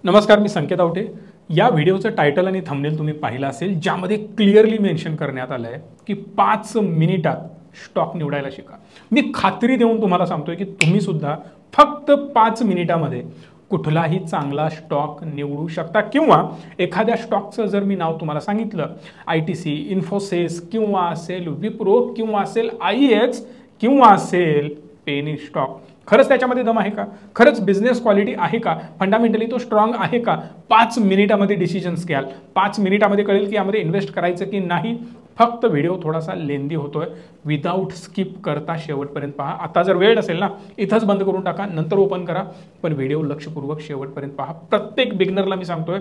नमस्कार, मी संकेत आवटे। या व्हिडिओचं टायटल आणि थंबनेल तुम्ही पाहिलं असेल, ज्यामध्ये क्लिअरली मेन्शन करण्यात आलं आहे की 5 मिनिटात स्टॉक निवडायला शिका। मी खात्री देऊन तुम्हाला सांगतोय की तुम्ही सुद्धा फक्त 5 मिनिटामध्ये कुठलाही चांगला स्टॉक निवडू शकता। किंवा एखाद्या स्टॉकचं जर मी नाव तुम्हाला सांगितलं, ITC, इन्फोसिस किंवा असेल विप्रो किंवा असेल IEX किंवा असेल पेनी स्टॉक, खरंच त्याच्यामध्ये दम आहे का? खरंच बिझनेस क्वालिटी आहे का? फंडामेंटली तो स्ट्रॉंग आहे का? 5 मिनिटामध्ये डिसिजन्स घ्याल, 5 मिनिटामध्ये कळेल की यामध्ये इन्व्हेस्ट करायचं की नाही। फक्त व्हिडिओ थोडासा लेंदी होतोय, विदाऊट स्किप करता शेवटपर्यंत पहा। आता जर वेळ नसेल ना, इथंच बंद करून टाका, नंतर ओपन करा, पण व्हिडिओ लक्षपूर्वक शेवटपर्यंत पहा। प्रत्येक बिगनरला मी सांगतोय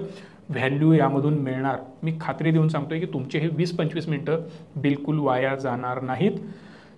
व्हॅल्यू यामधून मिळणार। मी खात्री देऊन सांगतोय की तुमचे हे 20-25 मिनिटं बिलकुल वाया जाणार नाहीत,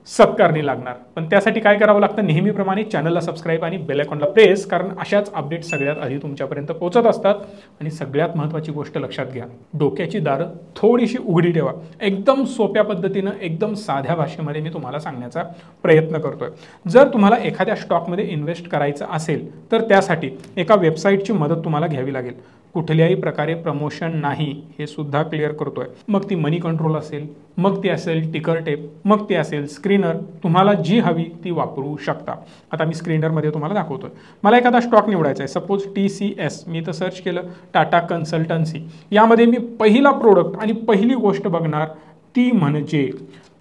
सत्कारणी लागणार। पण त्यासाठी काय करावं लागतं? नेहमीप्रमाणे चॅनलला सबस्क्राईब आणि बेल आयकॉनला प्रेस, कारण अशाच अपडेट सगळ्यात आधी तुमच्यापर्यंत पोहोचत असतात। आणि सगळ्यात महत्त्वाची गोष्ट लक्षात घ्या, डोक्याची दारं थोडीशी उघडी ठेवा। एकदम सोप्या पद्धतीनं, एकदम साध्या भाषेमध्ये मी तुम्हाला सांगण्याचा प्रयत्न करतोय। जर तुम्हाला एखाद्या स्टॉकमध्ये इन्व्हेस्ट करायचं असेल तर त्यासाठी एका वेबसाईटची मदत तुम्हाला घ्यावी लागेल। कुठल्याही प्रकारे प्रमोशन नाही, हे सुद्धा क्लिअर करतोय। मग ती मनी कंट्रोल असेल, मग ती असेल टिकर टेप, मग ती असेल स्क्रीनर, तुम्हाला जी हवी ती वापरू शकता। आता मी स्क्रीनरमध्ये तुम्हाला दाखवतोय। मला एखादा स्टॉक निवडायचा आहे, सपोज TCS, मी तर सर्च केलं टाटा कन्सल्टन्सी। यामध्ये मी पहिला प्रोडक्ट आणि पहिली गोष्ट बघणार ती म्हणजे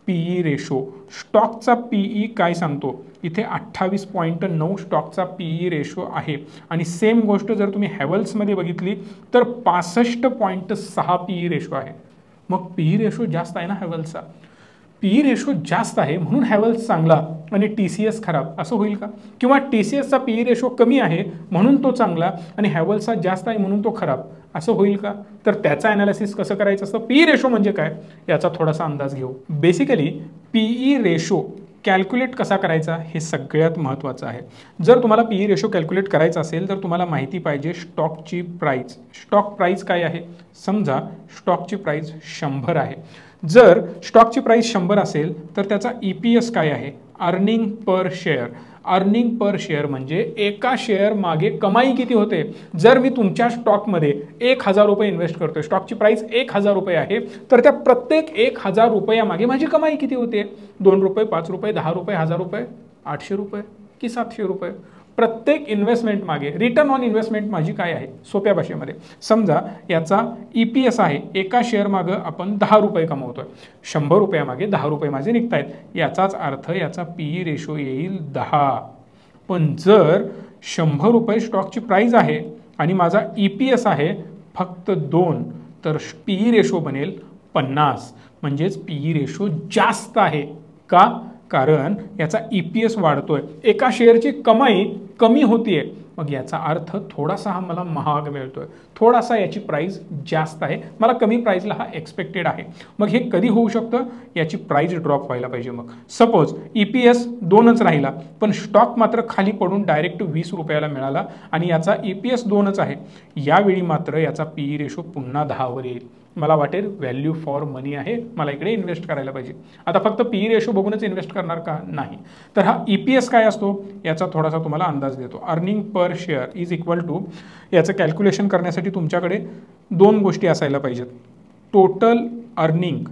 PE रेशो। स्टॉकचा PE काय सांगतो? इथे 28.9 स्टॉकचा PE रेशो आहे। आणि सेम गोष्ट जर तुम्ही हॅवेल्समध्ये बघितली तर 65.6 PE रेशो आहे। मग PE रेशो जास्त आहे ना हॅवेल्सचा, PE रेशो जास्त आहे म्हणून हॅवेल्स चांगला आणि TCS खराब, असं होईल का? किंवा TCSचा PE रेशो कमी आहे म्हणून तो चांगला आणि हॅवेल्सचा जास्त आहे म्हणून तो खराब, असं होईल का? तर त्याचा ॲनालिसिस कसं करायचं असतं? PE रेशो म्हणजे काय याचा थोडासा अंदाज घेऊ। बेसिकली PE रेशो कॅल्क्युलेट कसा करायचा हे सगळ्यात महत्त्वाचं आहे। जर तुम्हाला PE रेशो कॅल्क्युलेट करायचा असेल तर तुम्हाला माहिती पाहिजे स्टॉकची प्राईस। स्टॉक प्राईस काय आहे? समजा स्टॉकची प्राईस 100 आहे। जर स्टॉकची प्राईस 100 असेल तर त्याचा EPS काय आहे? Earning per share. Earning per share म्हणजे एका शेअर मागे कमाई किती होते। जर मी तुमच्या स्टॉकमध्ये 1000 रुपये इन्व्हेस्ट करतोय, स्टॉकची प्राइस 1000 रुपये आहे, तर त्या प्रत्येक 1000 रुपयामागे माझी कमाई किती होते? 2 रुपये, 5 रुपये, 10 रुपये, 1000 रुपये, 800 रुपये की 700 रुपये? प्रत्येक इन्व्हेस्टमेंट मागे रिटर्न ऑन इन्व्हेस्टमेंट माझी काय आहे? सोप्या भाषेमध्ये समजा याचा EPS आहे, एका शेअर मागं आपण 10 रुपये कमवतोय, 100 रुपयामागे 10 रुपये माझे निघतायत, याचाच अर्थ याचा PE रेशो येईल 10। पण जर 100 रुपये स्टॉकची प्राईस आहे आणि माझा EPS आहे फक्त 2, तर PE रेशो बनेल 50। म्हणजेच PE रेशो जास्त आहे का? कारण याचा EPS वाढतोय, एका शेअरची कमाई कमी होतीये, मग याचा अर्थ थोडासा हा मला महाग मिळतोय, थोडासा याची प्राइस जास्त आहे, मला कमी प्राइसला हा एक्सपेक्टेड आहे। मग हे कधी होऊ शकतं? याची प्राइस ड्रॉप व्हायला पाहिजे। मग सपोज EPS 2च राहिला पण स्टॉक मात्र खाली पडून डायरेक्ट 20 रुपयाला मिळाला आणि याचा EPS 2च आहे, यावेळी मात्र याचा PE रेशो पुन्हा 10 वर येईल। मला वाटेल व्हॅल्यू फॉर मनी आहे, मला इकडे इन्व्हेस्ट करायला पाहिजे। आता फक्त PE रेशो बघूनच इन्व्हेस्ट करणार का? नाही। तर हा EPS काय असतो याचा थोडासा तुम्हाला अंदाज देतो। Earning per share is equal to, याचं कॅल्क्युलेशन करण्यासाठी तुमच्याकडे 2 गोष्टी असायला पाहिजेत। टोटल अर्निंग,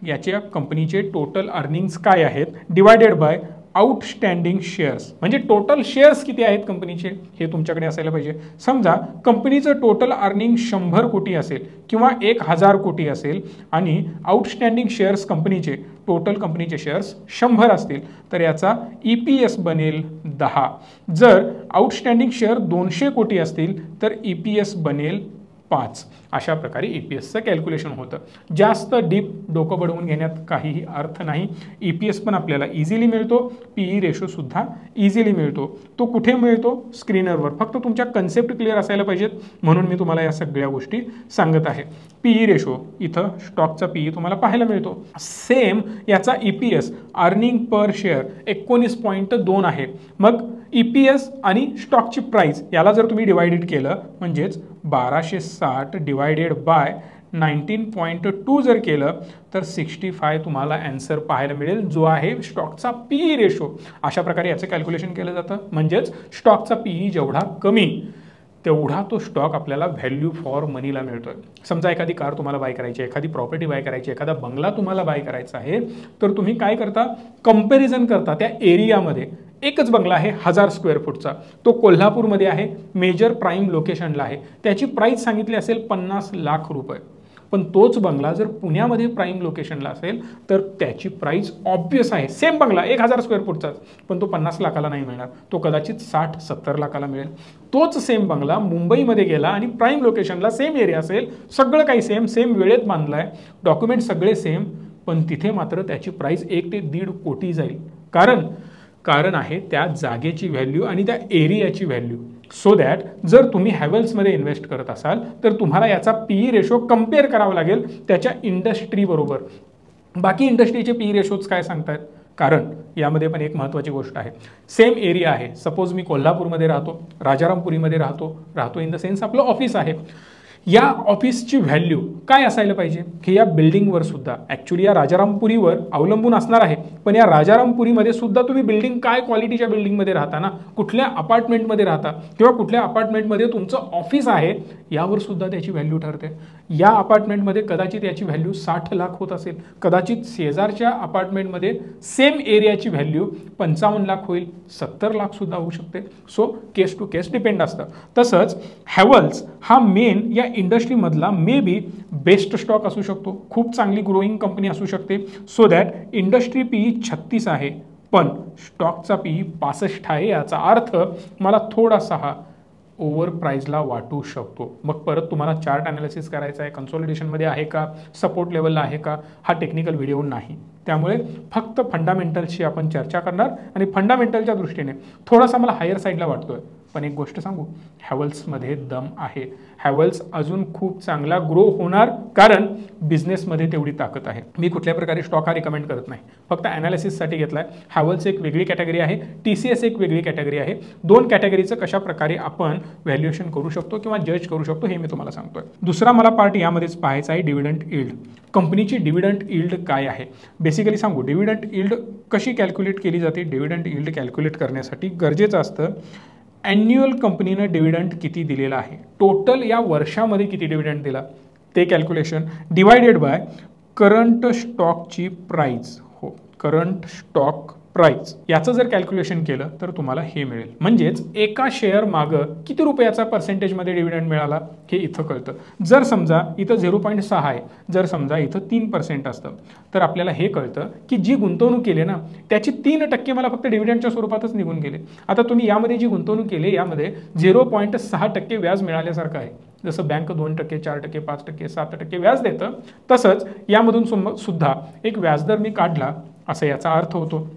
याच्या कंपनीचे टोटल अर्निंग्स काय आहेत, डिवायडेड बाय आउटस्टँडिंग शेअर्स, म्हणजे टोटल शेअर्स किती आहेत कंपनीचे हे तुमच्याकडे असायला पाहिजे। समजा कंपनीचं टोटल अर्निंग 100 कोटी असेल किंवा 1000 कोटी असेल आणि आउटस्टँडिंग शेअर्स कंपनीचे, टोटल कंपनीचे शेअर्स 100 असतील, तर याचा EPS बनेल 10। जर आउटस्टँडिंग शेअर 200 कोटी असतील तर EPS बनेल 5। अशा प्रकारे EPSचं कॅल्क्युलेशन होतं। जास्त डीप डोकं बडवून घेण्यात काहीही अर्थ नाही। EPS पण आपल्याला इझिली मिळतो, PE रेशो सुद्धा इझिली मिळतो। तो कुठे मिळतो? स्क्रीनरवर। फक्त तुमच्या कन्सेप्ट क्लिअर असायला पाहिजेत, म्हणून मी तुम्हाला या सगळ्या गोष्टी सांगत आहे। PE रेशो, इथं स्टॉकचा PE तुम्हाला पाहायला मिळतो। सेम याचा EPS अर्निंग पर शेअर 19.2 आहे। मग EPS आणि स्टॉकची प्राइस याला जर तुम्ही डिवाइडेड केलं, म्हणजेच 1260 डिवायडेड बाय 19.2 जर केलं तर 65 तुम्हाला आन्सर पाहायला मिळेल, जो आहे स्टॉकचा PE रेशो। अशा प्रकारे याचं कॅल्क्युलेशन केलं जातं। म्हणजेच स्टॉकचा PE जेवढा कमी तेवढा तो स्टॉक आपल्याला व्हॅल्यू फॉर मनीला मिळतोय. समजा एखादी कार तुम्हाला बाय करायची आहे, एखादी प्रॉपर्टी बाय करायची, एखादा बंगला तुम्हाला बाय करायचा आहे, तर तुम्ही काय करता, कंपॅरिझन करता त्या एरियामध्ये. एकच बंगला आहे 1000 स्क्वेअर फूटचा, तो कोल्हापूरमध्ये आहे, मेजर प्राईम लोकेशनला आहे, त्याची प्राईस सांगितली असेल 50 लाख रुपये. पण तोच बंगला जर पुण्यामध्ये प्राईम लोकेशनला असेल तर त्याची प्राईस ऑब्वियस आहे, सेम बंगला 1000 स्क्वेअर फूटचाच, पण तो 50 लाखाला नाही मिळणार, तो कदाचित 60-70 लाखाला मिळेल. तोच सेम बंगला मुंबईमध्ये गेला आणि प्राईम लोकेशनला सेम एरिया असेल, सगळं काही सेम, सेम वेळेत बांधला आहे, डॉक्युमेंट सगळे सेम, पण तिथे मात्र त्याची प्राईस 1 ते 1.5 कोटी जाईल. कारण आहे त्या जागेची व्हॅल्यू आणि त्या एरियाची व्हॅल्यू. सो दॅट जर तुम्ही हॅवेल्समध्ये इन्व्हेस्ट करत असाल तर तुम्हाला याचा पीई रेशो कम्पेअर करावा लागेल त्याच्या इंडस्ट्रीबरोबर. बाकी इंडस्ट्रीचे पीई रेशोज काय सांगतायत, कारण यामध्ये पण एक महत्त्वाची गोष्ट आहे. सेम एरिया आहे, सपोज मी कोल्हापूरमध्ये राहतो, राजारामपुरीमध्ये राहतो इन द सेन्स आपलं ऑफिस आहे. या ऑफिसची व्हॅल्यू काय असायला पाहिजे की या बिल्डिंगवर सुद्धा, ॲक्च्युली या राजारामपुरीवर अवलंबून असणार आहे, पण या राजारामपुरीमध्ये सुद्धा तुम्ही बिल्डिंग काय क्वालिटीच्या बिल्डिंगमध्ये राहता ना, कुठल्या अपार्टमेंटमध्ये राहता किंवा कुठल्या अपार्टमेंटमध्ये तुमचं ऑफिस आहे, यावर सुद्धा त्याची व्हॅल्यू ठरते. या अपार्टमेंटमध्ये कदाचित याची व्हॅल्यू 60 लाख होत असेल, कदाचित शेजारच्या अपार्टमेंटमध्ये सेम एरियाची व्हॅल्यू 55 लाख होईल, 70 लाख सुद्धा होऊ शकते. So case to case depend असतं. तसंच हॅवल्स हा मेन या इंडस्ट्रीमधला मे बी बेस्ट स्टॉक असू शकतो, खूप चांगली ग्रोईंग कंपनी असू शकते. सो दॅट इंडस्ट्री पीई 36 आहे पण स्टॉकचा पीई 65 आहे, याचा अर्थ मला थोडासा हा ओव्हर प्राईजला वाटू शकतो. मग परत तुम्हाला चार्ट ॲनालिसिस करायचा आहे, कन्सॉलिडेशनमध्ये आहे का, सपोर्ट लेवलला आहे का, हा टेक्निकल व्हिडिओ नाही. त्यामुळे फक्त फंडामेंटल्सची आपण चर्चा करणार आणि फंडामेंटलच्या दृष्टीने थोडासा मला हायर साईडला वाटतोय. पण एक गोष्ट सांगू, हॅवल्समध्ये दम आहे. हॅवल्स अजून खूप चांगला ग्रो होणार, कारण बिझनेसमध्ये तेवढी ताकद आहे. मी कुठल्या प्रकारे स्टॉक हा रिकमेंड करत नाही, फक्त ॲनालिसिससाठी घेतला आहे. हॅवल्स एक वेगळी कॅटेगरी आहे, TCS एक वेगळी कॅटेगरी आहे. दोन कॅटेगरीचं कशा प्रकारे आपण व्हॅल्युएशन करू शकतो किंवा जज करू शकतो हे मी तुम्हाला सांगतोय. दुसरा मला पार्ट यामध्येच पाहायचा आहे, डिव्हिडंड यील्ड. कंपनीची डिव्हिडंड यील्ड काय आहे बेसिकली सांगू. डिव्हिडंड यील्ड कशी कॅल्क्युलेट केली जाते. डिव्हिडंड यील्ड कॅल्क्युलेट करण्यासाठी गरजेचं असतं ॲन्युअल कंपनीनं डिव्हिडंड किती दिलेला आहे, टोटल या वर्षामध्ये किती डिव्हिडंड दिला ते कॅल्क्युलेशन, डिवायडेड बाय करंट स्टॉकची प्राईज. हो, करंट स्टॉक प्राईज याचं जर कॅल्क्युलेशन केलं तर तुम्हाला हे मिळेल. म्हणजेच एका शेअर मागं किती रुपयाचा पर्सेंटेजमध्ये डिव्हिडंड मिळाला हे इथं कळतं. जर समजा इथं 0.6 आहे, जर समजा इथं 3% असतं, तर आपल्याला हे कळतं की जी गुंतवणूक केली ना त्याची 3% मला फक्त डिव्हिडंडच्या स्वरूपातच निघून गेले. आता तुम्ही यामध्ये जी गुंतवणूक केली यामध्ये 0.6% व्याज मिळाल्यासारखं आहे. जसं बँक 2%, 4%, 5%, 7% व्याज देतं, तसंच यामधून सुद्धा एक व्याजदर मी काढला असं याचा अर्थ होतो.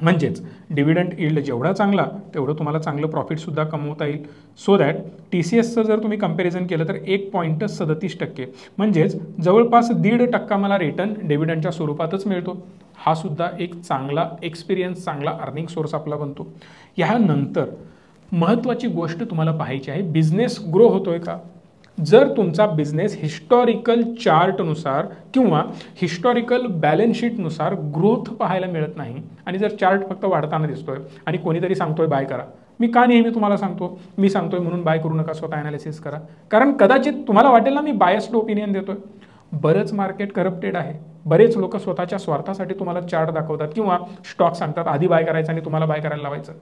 म्हणजेच डिव्हिडंड यील्ड जेवढा चांगला तेवढं तुम्हाला चांगलं प्रॉफिटसुद्धा कमवता येईल. सो दॅट TCSचं जर तुम्ही कंपॅरिझन केलं तर 1.37%, म्हणजेच जवळपास 1.5% मला रिटर्न डिव्हिडंडच्या स्वरूपातच मिळतो. हा सुद्धा एक चांगला एक्सपिरियन्स, चांगला अर्निंग सोर्स आपला बनतो. यानंतर महत्त्वाची गोष्ट तुम्हाला पाहायची आहे, बिझनेस ग्रो होतोय का. जर तुमचा बिझनेस हिस्टॉरिकल चार्टनुसार किंवा हिस्टॉरिकल बॅलन्स शीटनुसार ग्रोथ पाहायला मिळत नाही आणि जर चार्ट फक्त वाढताना दिसतोय आणि कोणीतरी सांगतोय बाय करा, मी का नेहमी तुम्हाला सांगतो मी सांगतोय म्हणून बाय करू नका, स्वतः ॲनालिसिस करा. कारण कदाचित तुम्हाला वाटेल ना मी बायस्ड ओपिनियन देतोय. बरंच मार्केट करप्टेड आहे. बरेच लोक स्वतःच्या स्वार्थासाठी तुम्हाला चार्ट दाखवतात किंवा स्टॉक सांगतात आधी बाय करायचं आणि तुम्हाला बाय करायला लावायचं.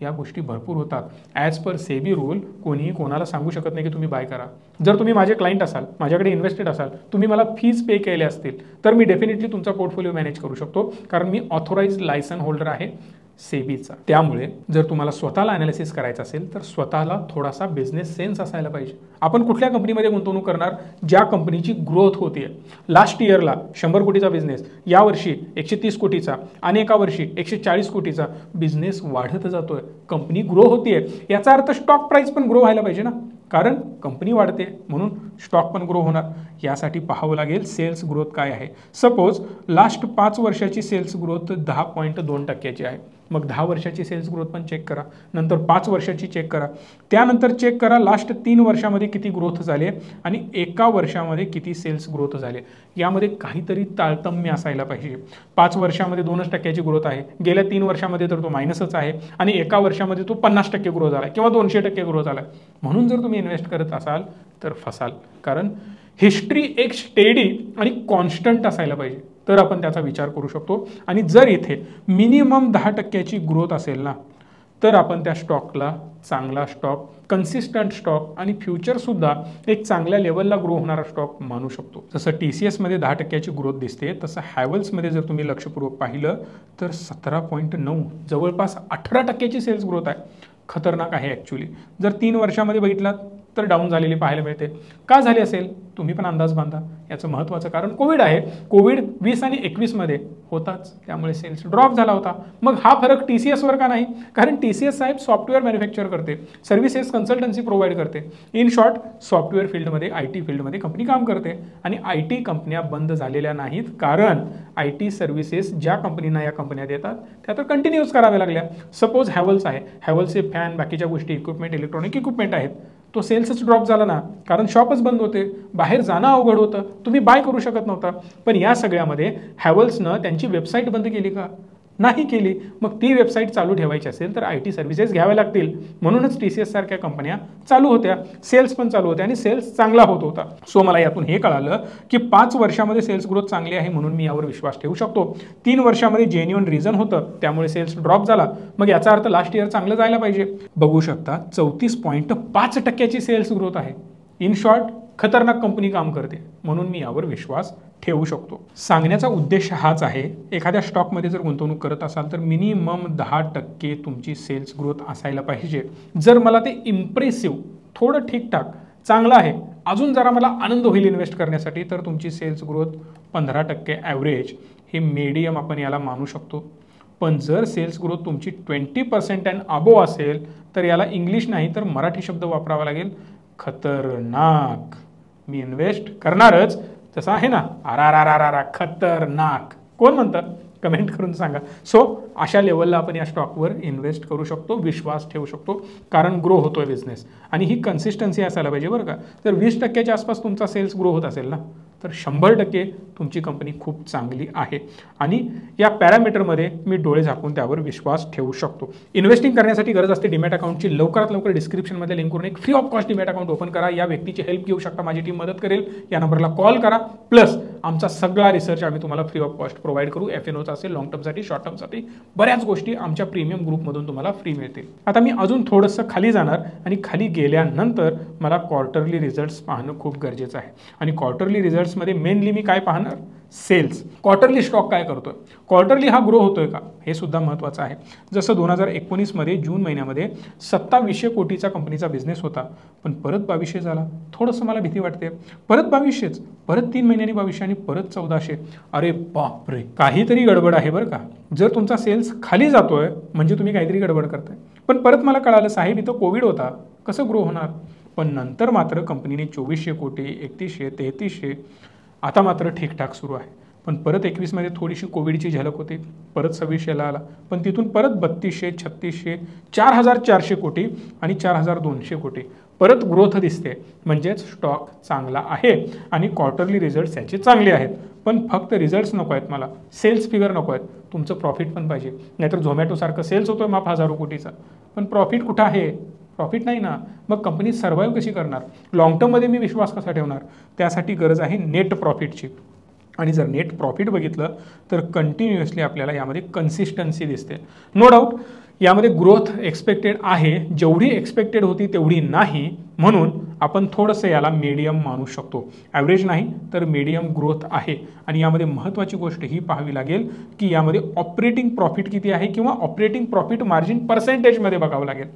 या गोष्टी भरपूर होतात. ॲज पर सेबी रूल कोणीही कोणाला सांगू शकत नाही की तुम्ही बाय करा. जर तुम्ही माझे क्लायंट असाल, माझ्याकडे इन्व्हेस्टेड असाल, तुम्ही मला फीज पे केले असतील तर मी डेफिनेटली तुमचा पोर्टफोलिओ मॅनेज करू शकतो, कारण मी ऑथोराइज्ड लायसन होल्डर आहे सेबीचा. त्यामुळे जर तुम्हाला स्वतःला ॲनालिसिस करायचं असेल तर स्वतःला थोडासा बिझनेस सेन्स असायला पाहिजे. आपण कुठल्या कंपनीमध्ये गुंतवणूक करणार ज्या कंपनीची ग्रोथ होते. लास्ट इयरला 100 कोटीचा बिझनेस, यावर्षी 130 कोटीचा आणि एका वर्षी 140 कोटीचा बिझनेस वाढत जातोय, कंपनी ग्रो होतीये. याचा अर्थ स्टॉक प्राइस पण ग्रो व्हायला पाहिजे ना, कारण कंपनी वाढते म्हणून स्टॉक पण ग्रो होणार. यासाठी पाहावं लागेल सेल्स ग्रोथ काय आहे. सपोज लास्ट 5 वर्षाची सेल्स ग्रोथ 10.2% आहे. मग 10 वर्षाची सेल्स ग्रोथ पण चेक करा, नंतर 5 वर्षाची चेक करा, त्यानंतर चेक करा लास्ट 3 वर्षामध्ये किती ग्रोथ झाली आणि एका वर्षामध्ये किती सेल्स ग्रोथ झाले. यामध्ये काहीतरी तारतम्य असायला पाहिजे. 5 वर्षामध्ये 2% ग्रोथ आहे, गेल्या 3 वर्षामध्ये तर तो मायनसच आहे आणि एका वर्षामध्ये तो 50% ग्रोथ झाला किंवा 200% ग्रोथ झाला. म्हणून जर तुम्ही इन्व्हेस्ट करत असाल तर फसाल. कारण हिस्ट्री एक स्टेडी आणि कॉन्स्टंट असायला पाहिजे, तर आपण त्याचा विचार करू शकतो. आणि जर इथे मिनिमम 10% ग्रोथ असेल ना, तर आपण त्या स्टॉकला चांगला स्टॉक, कन्सिस्टंट स्टॉक आणि फ्युचरसुद्धा एक चांगल्या लेवलला ग्रो होणारा स्टॉक मानू शकतो. जसं TCSमध्ये 10% ग्रोथ दिसते, तसं हॅवल्समध्ये जर तुम्ही लक्षपूर्वक पाहिलं तर 17.9 जवळपास 18% सेल्स ग्रोथ आहे. खतरनाक आहे ॲक्च्युली. जर 3 वर्षामध्ये बघितलात तर डाऊन झालेली पाहायला मिळते. का झाली असेल तुम्ही पण अंदाज बांधा. याचं महत्त्वाचं कारण कोविड आहे. कोविड 20 आणि 21मध्ये होताच, त्यामुळे सेल्स ड्रॉप झाला होता. मग हा फरक TCSवर का नाही? कारण TCS साहेब सॉफ्टवेअर मॅन्युफॅक्चर करते, सर्व्हिसेस कन्सल्टन्सी प्रोव्हाइड करते. इन शॉर्ट सॉफ्टवेअर फील्डमध्ये, IT फील्डमध्ये कंपनी काम करते आणि IT कंपन्या बंद झालेल्या नाहीत, कारण IT सर्व्हिसेस ज्या कंपनींना या कंपन्या देतात त्या तर कंटिन्यूज कराव्या लागल्या. सपोज हॅवल्स आहे, हॅवल्सचे फॅन, बाकीच्या गोष्टी, इक्विपमेंट, इलेक्ट्रॉनिक इक्विपमेंट आहेत, तो सेल्सच ड्रॉप झाला ना, कारण शॉपच बंद होते, बाहेर जाणं अवघड होतं, तुम्ही बाय करू शकत नव्हता. पण या सगळ्यामध्ये हॅवल्सनं त्यांची वेबसाईट बंद केली का? नाही केली. मग ती वेबसाईट चालू ठेवायची असेल तर IT सर्व्हिसेस घ्याव्या लागतील. म्हणूनच TCS सारख्या कंपन्या चालू होत्या, सेल्स पण चालू होत्या आणि सेल्स चांगला होत होता. सो मला यातून हे कळालं की 5 वर्षामध्ये सेल्स ग्रोथ चांगली आहे, म्हणून मी यावर विश्वास ठेवू शकतो. 3 वर्षामध्ये जेन्युइन रिझन होतं, त्यामुळे सेल्स ड्रॉप झाला. मग याचा अर्थ लास्ट इयर चांगलं जायला पाहिजे. बघू शकता 34.5% सेल्स ग्रोथ आहे. इन शॉर्ट खतरनाक कंपनी काम करते, म्हणून मी यावर विश्वास ठेवू शकतो. सांगण्याचा उद्देश हाच आहे, एखाद्या स्टॉकमध्ये जर गुंतवणूक करत असाल तर मिनिमम 10% तुमची सेल्स ग्रोथ असायला पाहिजे. जर मला ते इम्प्रेसिव्ह, थोडं ठीकठाक, चांगलं आहे, अजून जरा मला आनंद होईल इन्व्हेस्ट करण्यासाठी, तर तुमची सेल्स ग्रोथ 15% ॲव्हरेज हे मीडियम आपण याला मानू शकतो. पण जर सेल्स ग्रोथ तुमची 20% अँड अबोव असेल तर याला इंग्लिश नाही तर मराठी शब्द वापरावा लागेल, खतरनाक. मी इन्व्हेस्ट करणारच, तसं आहे ना, आरा खतरनाक. कोण म्हणतं? कमेंट करून सांगा. सो अशा लेवलला आपण या स्टॉकवर इन्व्हेस्ट करू शकतो, विश्वास ठेवू शकतो, कारण ग्रो होतोय बिझनेस आणि ही कन्सिस्टन्सी असायला पाहिजे बरं का. जर 20%च्या आसपास तुमचा सेल्स ग्रो होत असेल ना, तर 100% तुमची कंपनी खूप चांगली आहे आणि या पॅरामीटरमध्ये मी डोळे झाकून त्यावर विश्वास ठेवू शकतो. इन्व्हेस्टिंग करण्यासाठी गरज असते डीमॅट अकाउंटची. लवकरात लवकर डिस्क्रिप्शनमध्ये लिंक करून एक free of cost demat account open करा. या व्यक्तीची हेल्प घेऊ शकता, माझी टीम मदत करेल. या नंबरला कॉल करा. प्लस आमचा सगळा रिसर्च आम्ही तुम्हाला फ्री ऑफ कॉस्ट प्रोव्हाइड करू. FNOचा असेल, लॉंग टर्मसाठी, शॉर्ट टर्मसाठी, बऱ्याच गोष्टी आमच्या प्रीमियम ग्रुपमधून तुम्हाला फ्री मिळतील. आता मी अजून थोडंसं खाली जाणार आणि खाली गेल्यानंतर मला क्वार्टरली रिझल्ट्स पाहणं खूप गरजेचं आहे. आणि क्वार्टरली रिझल्ट्समध्ये मेनली मी काय पाहणार? सेल्स. क्वार्टरली स्टॉक काय करतोय, क्वार्टरली हा ग्रो होतोय का, हे सुद्धा महत्त्वाचं आहे. जसं 2019मध्ये जून महिन्यामध्ये 2700 कोटीचा कंपनीचा बिझनेस होता, पण परत 2200 झाला. थोडंसं मला भीती वाटते. परत 2200च, परत 3 महिन्यांनी 2200 आणि परत 1400. अरे बापरे, काहीतरी गडबड आहे बरं का. जर तुमचा सेल्स खाली जातोय म्हणजे तुम्ही काहीतरी गडबड करताय. पण परत मला कळालं, साहेब इथं कोविड होता, कसं ग्रो होणार? पण नंतर मात्र कंपनीने 2400 कोटी, 3100, 3300, आता मात्र ठीकठाक सुरू आहे. पण परत 21मध्ये थोडीशी कोविडची झलक होती, परत 2600ला आला, पण तिथून परत 3200, 3600, 4400 कोटी आणि 4200 कोटी परत ग्रोथ दिसते. म्हणजेच स्टॉक चांगला आहे आणि क्वार्टरली रिझल्ट्स याचे चांगले आहेत. पण फक्त रिझल्ट्स नको आहेत मला, सेल्स फिगर नको आहेत, तुमचं प्रॉफिट पण पाहिजे. नाहीतर झोमॅटोसारखं सेल्स होतोय माफ हजारो कोटीचा, पण प्रॉफिट कुठं आहे? प्रॉफिट नाही ना. मग कंपनी सर्व्हाइव्ह कशी करणार? लॉंग टर्ममध्ये मी विश्वास कसा ठेवणार? त्यासाठी गरज आहे नेट प्रॉफिटची. आणि जर नेट प्रॉफिट बघितलं तर कंटिन्युअसली आपल्याला यामध्ये कन्सिस्टन्सी दिसते. नो डाऊट यामध्ये ग्रोथ एक्सपेक्टेड आहे, जेवढी एक्सपेक्टेड होती तेवढी नाही, म्हणून आपण थोडंसं याला मीडियम मानू शकतो. ॲव्हरेज नाही तर मीडियम ग्रोथ आहे. आणि यामध्ये महत्त्वाची गोष्ट ही पाहावी लागेल की यामध्ये ऑपरेटिंग प्रॉफिट किती आहे किंवा ऑपरेटिंग प्रॉफिट मार्जिन पर्सेंटेजमध्ये बघावं लागेल.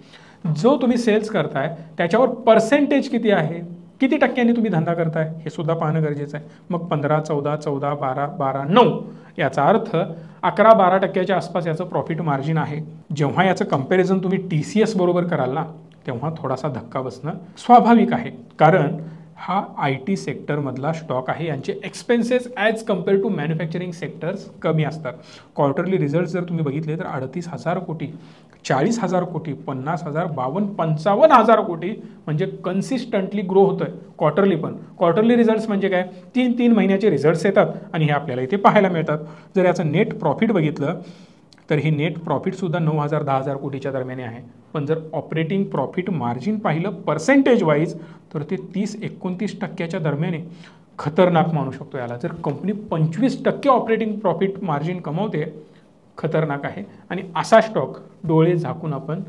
जो तुम्ही सेल्स करताय त्याच्यावर पर्सेंटेज किती आहे, किती टक्क्यांनी तुम्ही धंदा करताय हे सुद्धा पाहणं गरजेचं आहे. मग 15, 14, 14, 12, 12, 9 याचा अर्थ 11-12% आसपास याचं प्रॉफिट मार्जिन आहे. जेव्हा याचं कंपॅरिझन तुम्ही TCS बरोबर कराल ना, तेव्हा थोडासा धक्का बसणं स्वाभाविक आहे. कारण हा IT सेक्टरमधला स्टॉक आहे. यांचे expenses as compared to manufacturing sectors कमी असतात. क्वार्टरली रिझल्ट जर तुम्ही बघितले तर 38,000 कोटी, 40,000 कोटी, 50,000, 52, 55,000 कोटी म्हणजे कन्सिस्टंटली ग्रो होतोय क्वार्टरली. पण क्वार्टरली रिझल्ट्स म्हणजे काय, 3 महिन्याचे रिझल्ट्स येतात आणि हे आपल्याला इथे पाहायला मिळतात. जर याचं नेट प्रॉफिट बघितलं तर हे नेट प्रॉफिटसुद्धा 9,000 10,000 कोटीच्या दरम्यान आहे. पण जर ऑपरेटिंग प्रॉफिट मार्जिन पाहिलं पर्सेंटेज वाईज तर ते 30-29% दरम्यान आहे. खतरनाक मानू शकतो याला. जर कंपनी 25% ऑपरेटिंग प्रॉफिट मार्जिन कमवते, खतरनाक आहे. आणि असा स्टॉक डोळे झाकून आपण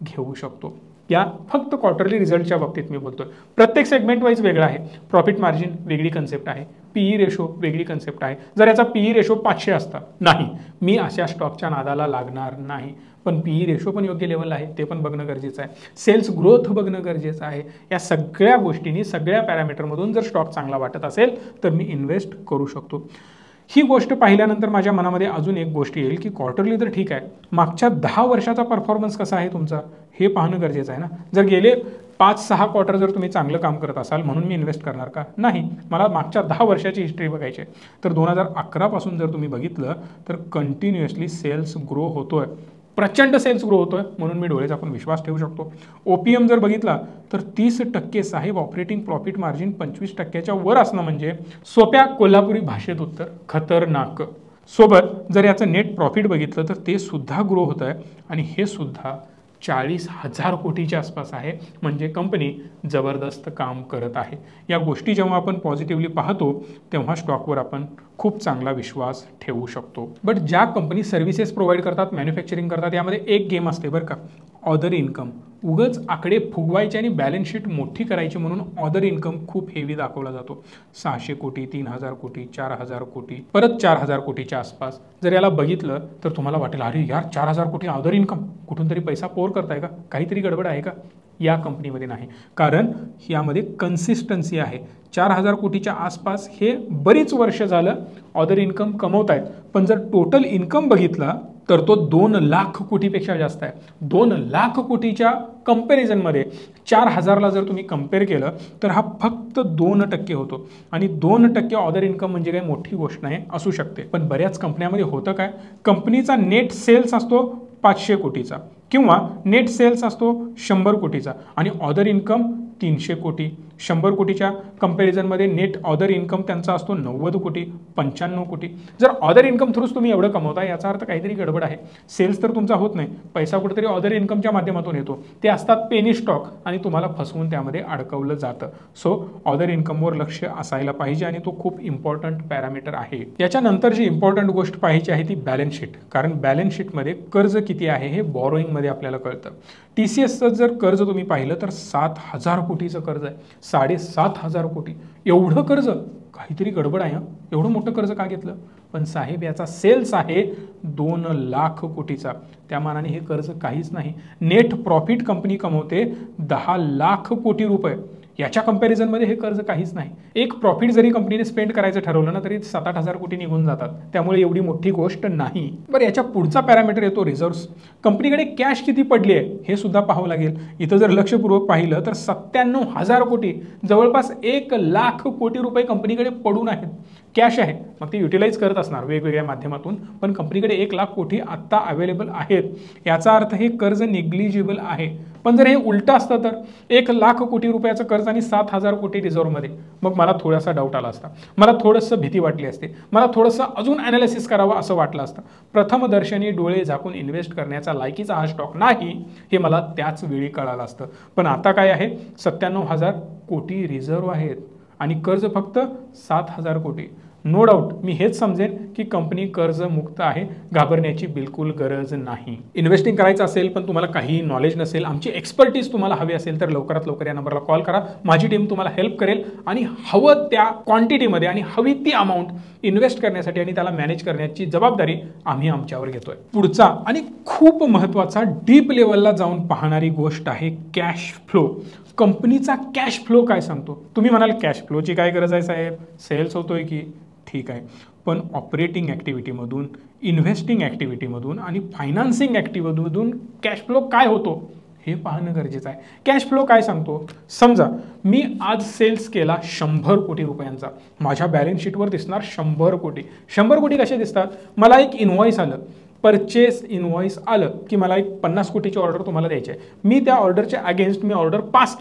घेऊ शकतो. या फक्त क्वार्टरली रिझल्टच्या बाबतीत मी बोलतोय. प्रत्येक सेगमेंट वाईज वेगळा आहे. प्रॉफिट मार्जिन वेगळी कन्सेप्ट आहे, PE रेशो वेगळी कन्सेप्ट आहे. जर याचा PE रेशो 500 असता, नाही, मी अशा स्टॉकच्या नादाला लागणार नाही. पण PE रेशो पण योग्य लेवलला आहे, ते पण बघणं गरजेचं आहे. सेल्स ग्रोथ बघणं गरजेचं आहे. या सगळ्या गोष्टींनी, सगळ्या पॅरामीटरमधून जर स्टॉक चांगला वाटत असेल तर मी इन्व्हेस्ट करू शकतो. ही गोष्ट पाहिल्यानंतर माझ्या मनामध्ये अजून एक गोष्ट येईल की क्वार्टरली तर ठीक आहे, मागच्या 10 वर्षाचा परफॉर्मन्स कसा आहे तुमचा हे पाहणं गरजेचं आहे ना. जर गेले 5-6 क्वार्टर जर तुम्ही चांगलं काम करत असाल म्हणून मी इन्व्हेस्ट करणार का, नाही. मला मागच्या 10 वर्षाची हिस्ट्री बघायची आहे. तर 2011 पासून जर तुम्ही बघितलं तर कंटिन्युअसली सेल्स ग्रो होतोय, प्रचंड सेल्स ग्रो होतोय, म्हणून मी डोळे झाकून विश्वास ठेवू शकतो. OPM जर बघितला तर 30% साहेब. ऑपरेटिंग प्रॉफिट मार्जिन 25%च्या वर असणं म्हणजे सोप्या कोल्हापुरी भाषेत उत्तर खतरनाक. सोबत जर याचं नेट प्रॉफिट बघितलं तर ते सुद्धा ग्रो होत आहे आणि हे सुद्धा 40,000 कोटीच्या आसपास आहे. म्हणजे कंपनी जबरदस्त काम करत आहे. या गोष्टी जेव्हा आपण पॉझिटिव्हली पाहतो तेव्हा स्टॉकवर आपण खूप चांगला विश्वास ठेवू शकतो. बट ज्या कंपनी सर्व्हिसेस प्रोव्हाइड करतात, मॅन्युफॅक्चरिंग करतात, यामध्ये एक गेम असते बरं का, ऑदर इन्कम. उगच आकडे फुगवायचे आणि बॅलन्स शीट मोठी करायची म्हणून ऑदर इन्कम खूप हेवी दाखवला जातो. 600 कोटी, 3,000 कोटी, 4,000 कोटी, परत 4,000 कोटीच्या आसपास. जर याला बघितलं तर तुम्हाला वाटेल अरे यार 4,000 कोटी ऑदर इन्कम, कुठून तरी पैसा पोर करताय का, काहीतरी गडबड आहे का. या कंपनीमध्ये नाही, कारण यामध्ये कन्सिस्टन्सी आहे. 4,000 कोटीच्या आसपास हे बरीच वर्ष झालं ऑदर इन्कम कमवत आहेत. पण जर टोटल इन्कम बघितला तर तो 2 लाख कोटीपेक्षा जास्त आहे. 2 लाख कोटीच्या कंपॅरिझनमध्ये 4,000ला जर तुम्ही कम्पेअर केलं तर हा फक्त 2% होतो. आणि 2% ऑदर इन्कम म्हणजे काही मोठी गोष्ट नाही, असू शकते. पण बऱ्याच कंपन्यामध्ये होतं काय, कंपनीचा नेट सेल्स असतो 500 कोटीचा किंवा नेट सेल्स असतो 100 कोटीचा आणि ऑदर इन्कम 300 कोटी. 100 कोटीच्या कंपॅरिझनमध्ये नेट ऑदर इन्कम त्यांचा असतो 90 कोटी, 95 कोटी. जर ऑदर इन्कम थ्रूच तुम्ही एवढं कमवता याचा अर्थ काहीतरी गडबड आहे. सेल्स तर तुमचा होत नाही, पैसा कुठेतरी ऑदर इन्कमच्या माध्यमातून येतो. ते असतात पेनी स्टॉक आणि तुम्हाला फसवून त्यामध्ये अडकवलं जातं. सो ऑदर इन्कमवर लक्ष असायला पाहिजे आणि तो खूप इम्पॉर्टंट पॅरामीटर आहे. याच्यानंतर जी इम्पॉर्टंट गोष्ट पाहायची आहे ती बॅलन्स शीट. कारण बॅलन्स शीटमध्ये कर्ज किती आहे हे बॉरोईंगमध्ये आपल्याला कळतं. TCSचं जर कर्ज तुम्ही पाहिलं तर 7,000 कोटीचं कर्ज आहे. 7,500 कोटी एवढं कर्ज, काहीतरी गडबड आहे. एवढं मोठं कर्ज का घेतलं. पण साहेब याचा सेल्स आहे 2 लाख कोटीचा, त्या मानाने हे कर्ज काहीच नाही. नेट प्रॉफिट कंपनी कमवते 10 लाख कोटी रुपये, याच्या कंपॅरिझनमध्ये हे कर्ज काहीच नाही. एक प्रॉफिट जरी कंपनीने स्पेंड करायचं ठरवलं ना तरी 7-8 कोटी निघून जातात. त्यामुळे एवढी मोठी गोष्ट नाही. बरं, याच्या पुढचा पॅरामीटर येतो रिझर्व्स. कंपनीकडे कॅश किती पडली आहे हे सुद्धा पाहावं लागेल. इथं जर लक्षपूर्वक पाहिलं तर 97,000 कोटी, जवळपास 1 लाख कोटी रुपये कंपनीकडे पडून आहेत. कॅश आहे, मग ते युटिलाइज करत असणार वेगवेगळ्या माध्यमातून, पण कंपनीकडे 1 लाख कोटी आत्ता अवेलेबल आहेत. याचा अर्थ हे कर्ज निग्लिजिबल आहे. पण जर हे उलटं असतं तर 1 लाख कोटी रुपयाचं कर्ज आणि 7,000 कोटी रिझर्व्हमध्ये, मग मला थोडासा डाऊट आला असता, मला थोडंसं भीती वाटली असते, मला थोडंसं अजून ॲनालिसिस करावं असं वाटलं असतं. प्रथमदर्शनी डोळे झाकून इन्व्हेस्ट करण्याचा लायकीचा हा स्टॉक नाही हे मला त्याच वेळी कळालं असतं. पण आता काय आहे, 97,000 कोटी रिझर्व्ह आहेत आणि कर्ज फक्त 7,000 कोटी. नो डाऊट मी हेच समजेन की कंपनी कर्जमुक्त आहे, घाबरण्याची बिलकुल गरज नाही. इन्व्हेस्टिंग करायचं असेल पण तुम्हाला काही नॉलेज नसेल, आमची एक्सपर्टीज तुम्हाला हवी असेल तर लवकरात लवकर या नंबरला कॉल करा. माझी टीम तुम्हाला हेल्प करेल आणि हवं त्या क्वांटिटीमध्ये आणि हवी ती अमाऊंट इन्व्हेस्ट करण्यासाठी आणि त्याला मॅनेज करण्याची जबाबदारी आम्ही आमच्यावर घेतोय. पुढचा आणि खूप महत्त्वाचा डीप लेवलला जाऊन पाहणारी गोष्ट आहे कॅश फ्लो. कंपनीचा कॅश फ्लो काय सांगतो. तुम्ही म्हणाल कॅश फ्लोची काय गरज आहे साहेब, सेल्स होतोय की, ठीक आहे, पण ऑपरेटिंग ॲक्टिव्हिटीमधून, इन्व्हेस्टिंग ॲक्टिव्हिटीमधून आणि फायनान्सिंग ॲक्टिव्हिटीमधून कॅश फ्लो काय होतो हे पाहणं गरजेचं आहे. कॅश फ्लो काय सांगतो? समजा मी आज सेल्स केला 100 कोटी रुपयांचा, माझ्या बॅलन्स शीटवर दिसणार 100 कोटी. 100 कोटी कसे दिसतात? मला एक इनव्हॉइस आलं, परचेस इनव्हॉइस आलं की मला एक 50 कोटीची ऑर्डर तुम्हाला द्यायची आहे. मी त्या ऑर्डरच्या अगेन्स्ट मी ऑर्डर पास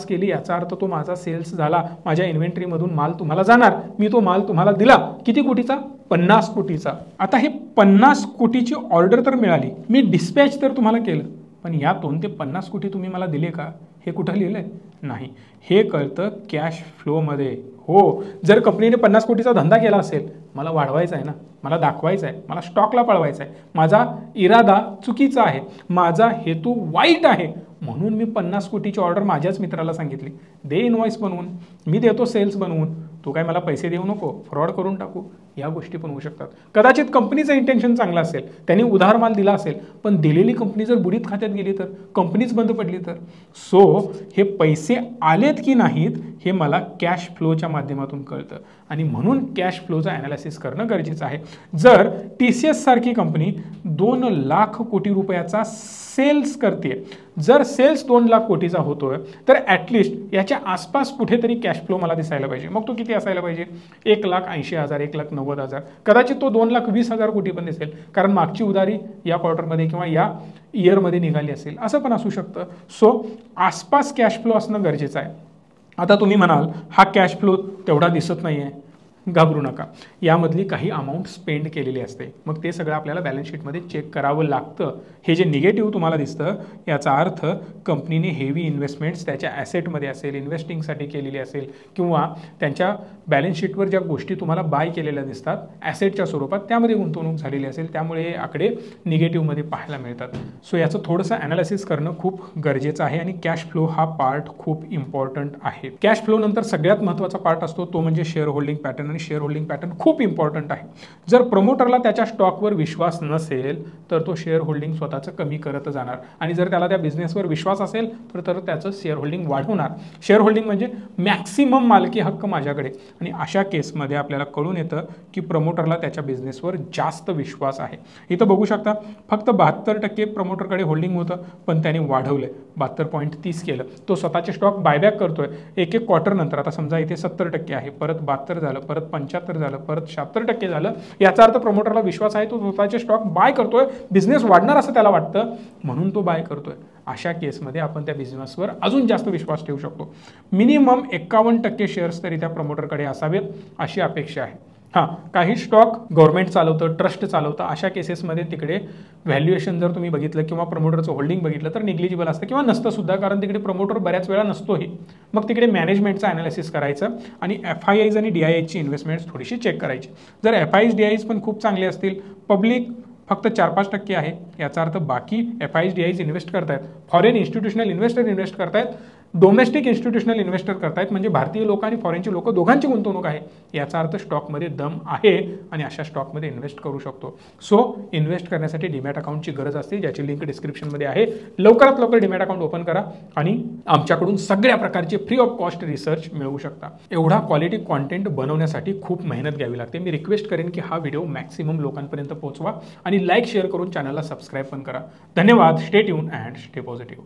केली, याचा अर्थ तो माझा सेल्स झाला, माझ्या इन्व्हेंटरीमधून माल तुम्हाला जाणार, मी तो माल तुम्हाला दिला. किती कोटीचा? 50 कोटीचा. आता हे 50 कोटीची ऑर्डर तर मिळाली, मी डिस्पॅच तर तुम्हाला केलं, पण यातून ते 50 कोटी तुम्ही मला दिले का? हे कुठं लिहिलंय? नाही. हे कळतं कॅश फ्लोमध्ये. हो, जर कंपनीने 50 कोटीचा धंदा केला असेल, मला वाढवायचा आहे ना, मला दाखवायचं आहे, मला स्टॉकला पळवायचा आहे, माझा इरादा चुकीचा आहे, माझा हेतू वाईट आहे, म्हणून मी 50 कोटीची ऑर्डर माझ्याच मित्राला सांगितली, दे इनव्हॉइस बनवून, मी देतो सेल्स बनवून, तू काय मला पैसे देऊ नको, फ्रॉड करून टाकू. या गोष्टी पण होऊ शकतात. कदाचित कंपनीचं इंटेन्शन चांगलं असेल, त्यांनी उधार माल दिला असेल, पण दिलेली कंपनी जर बुडीत खात्यात गेली तर, कंपनीच बंद पडली तर. सो हे पैसे आलेत की नाहीत हे मला कॅश फ्लोच्या माध्यमातून कळतं, आणि म्हणून कॅश फ्लोचं ॲनालिसिस करणं गरजेचं आहे. जर TCS सारखी कंपनी 2 लाख कोटी रुपयाचा सेल्स करते, जर सेल्स 2 लाख कोटीचा होतोय, तर ॲटलिस्ट याच्या आसपास कुठेतरी कॅश फ्लो मला दिसायला पाहिजे. मग तो किती असायला पाहिजे? 1,80,000, 1,90,000, कदाचित तो 2,20,000 कोटी पण दिसेल, कारण मागची उधारी या क्वार्टरमध्ये किंवा या इयरमध्ये निघाली असेल, असं पण असू शकतं. सो आसपास कॅश फ्लो असणं गरजेचं आहे. आता तुम्ही म्हणाल हा कॅश फ्लो तेवढा दिसत नाही आहे, घाबरू नका, यामधली काही अमाऊंट स्पेंड केलेली असते, मग ते सगळं आपल्याला बॅलन्स शीटमध्ये चेक करावं लागतं. हे जे निगेटिव्ह तुम्हाला दिसतं, याचा अर्थ कंपनीने हेवी इन्व्हेस्टमेंट्स त्याच्या ॲसेटमध्ये असेल, इन्व्हेस्टिंगसाठी केलेली असेल, किंवा त्यांच्या बॅलन्स शीटवर ज्या गोष्टी तुम्हाला बाय केलेल्या दिसतात ॲसेटच्या स्वरूपात, त्यामध्ये गुंतवणूक झालेली असेल, त्यामुळे हे आकडे निगेटिव्हमध्ये पाहायला मिळतात. सो याचं थोडंसं ॲनालिसिस करणं खूप गरजेचं आहे, आणि कॅश फ्लो हा पार्ट खूप इम्पॉर्टंट आहे. कॅश फ्लो नंतर सगळ्यात महत्त्वाचा पार्ट असतो तो म्हणजे शेअर होल्डिंग पॅटर्न, आणि शेअर होल्डिंग पॅटर्न खूप इम्पॉर्टंट आहे. जर प्रमोटरला त्याच्या स्टॉकवर विश्वास नसेल तर तो शेअर होल्डिंग स्वतःचं कमी करत जाणार, आणि जर त्याला त्या बिझनेसवर विश्वास असेल तर त्याचं शेअर होल्डिंग वाढवणार. शेअर होल्डिंग म्हणजे मॅक्सिमम मालकी हक्क माझ्याकडे, आणि अशा केसमध्ये आपल्याला कळून येतं की प्रमोटरला त्याच्या बिझनेसवर जास्त विश्वास आहे. इथं बघू शकता फक्त 72% प्रमोटरकडे होल्डिंग होतं, पण त्याने वाढवलं 72.30 केलं. तो स्वतःचे स्टॉक बायबॅक करतोय एक क्वार्टर नंतर. आता समजा इथे 70% आहे, परत 72 झालं, परत 75 झालं, परत 76% झालं. याचा अर्थ प्रमोटरला विश्वास आहे, तो स्वतःचे स्टॉक बाय करतोय, बिझनेस वाढणार असं त्याला वाटतं, म्हणून तो बाय करतोय. अशा केसमध्ये आपण त्या बिझनेसवर अजून जास्त विश्वास ठेवू शकतो. मिनिमम 51% शेअर्स तरी त्या प्रमोटरकडे असावेत अशी अपेक्षा आहे. हां, काही स्टॉक गव्हर्नमेंट चालवतं, ट्रस्ट चालवतं, अशा केसेसमध्ये तिकडे व्हॅल्युएशन जर तुम्ही बघितलं किंवा प्रमोटरचं होल्डिंग बघितलं तर निग्लिजिबल असतं किंवा नसतं सुद्धा, कारण तिकडे प्रमोटर बऱ्याच वेळा नसतोही. मग तिकडे मॅनेजमेंटचं ॲनालिसिस करायचं, आणि FIIs आणि DIIsची इन्व्हेस्टमेंट्स थोडीशी चेक करायची. जर FIIs DIIs पण खूप चांगले असतील, पब्लिक फक्त 4-5% आहे, याचा अर्थ बाकी FIIs DIIs इन्व्हेस्ट करतायत, फॉरेन इन्स्टिट्यूशनल इन्व्हेस्टर इन्व्हेस्ट करतायत, डोमेस्टिक इन्स्टिट्यूशनल इन्व्हेस्टर करतायत, म्हणजे भारतीय लोक आणि फॉरेनचे लोक दोघांची गुंतवणूक आहे, याचा अर्थ स्टॉकमध्ये दम आहे, आणि अशा स्टॉकमध्ये इन्व्हेस्ट करू शकतो. सो इन्व्हेस्ट करण्यासाठी डीमॅट अकाउंटची गरज असते, ज्याची लिंक डिस्क्रिप्शनमध्ये आहे. लवकरात लवकर डीमॅट अकाउंट ओपन करा आणि आमच्याकडून सगळ्या प्रकारचे फ्री ऑफ कॉस्ट रिसर्च मिळवू शकता. एवढा क्वालिटी कॉन्टेंट बनवण्यासाठी खूप मेहनत घ्यावी लागते. मी रिक्वेस्ट करेन की हा व्हिडिओ मॅक्सिमम लोकांपर्यंत पोहोचवा, आणि लाईक शेअर करून चॅनलला सबस्क्राईब पण करा. धन्यवाद. Stay tune and stay positive.